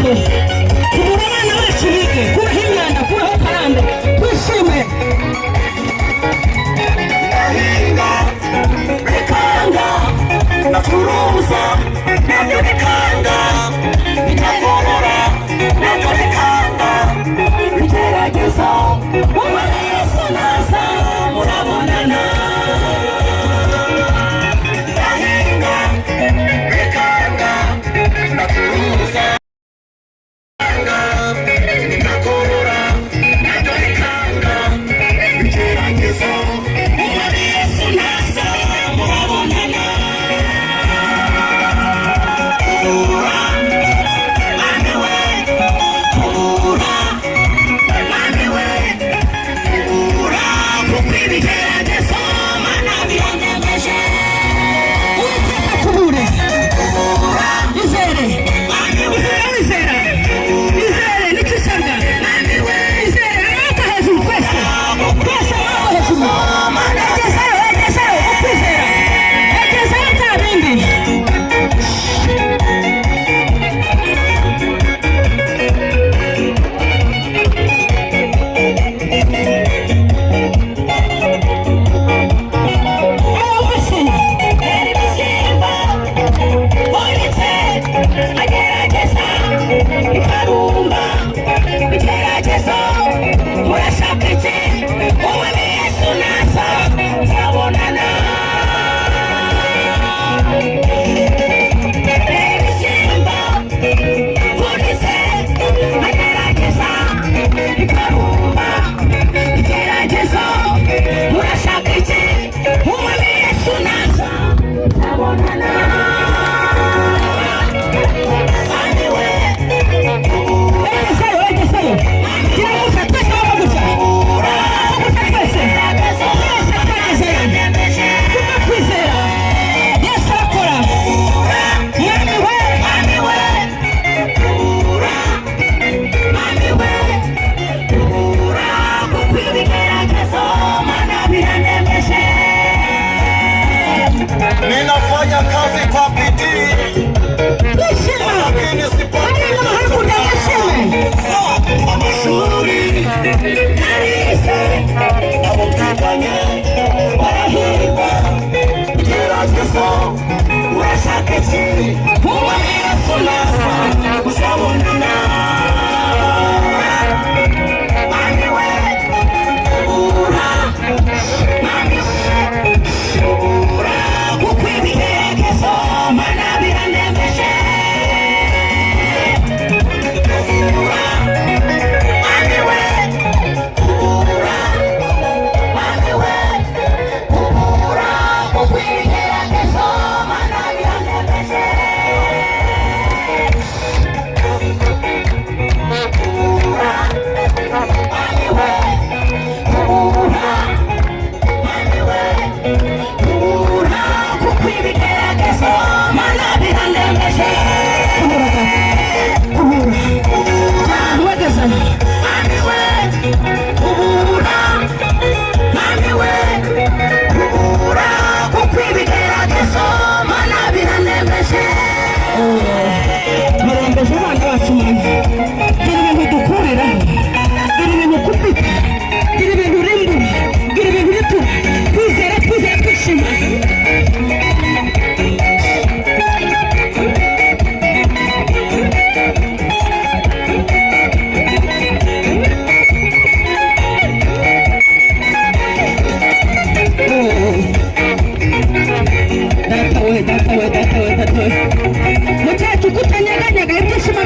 tugura abana bacu bige, kuraho imyanda, kuraho karande, twishime. Ndahinga bikanga, ndacuruza nabyo bikanga, ndakorora nabyo bikanga, bigerageza umubare Yesu naza murabonana. Ndahinga bikanga, ndacuruza ndakorora nabyo bikanga, bigerageza umubare Yesu naza murabonana. Ninafanya kazi kwa bidii, lakini sipati mashuhuri. Nabutikanye barahirwa, gerageza urashaka iki, umubare Yesu naza uzabonana. Mami we ubura, mami we ubura, kuko ibigeragezo mana biranemeje. Ubura, mami we ubura, mami we ubura, kuko ibigeragezo mana biranemeje. Ubura, mami we ubura, mami we ubura, kuko ibigeragezo mana biranemeje. Mami we ubura, mami we ubura, kuko ibigeragezo mana biranemeje. Birambeje abana bacu mwana, gira ibintu dukuriraho, gira ibintu kupita, gira ibintu urimbura, gira ibintu bitura, twizere twizere twishima. Data we, data we, data we, data we. Muchacho kutanyeganyega ibyishimo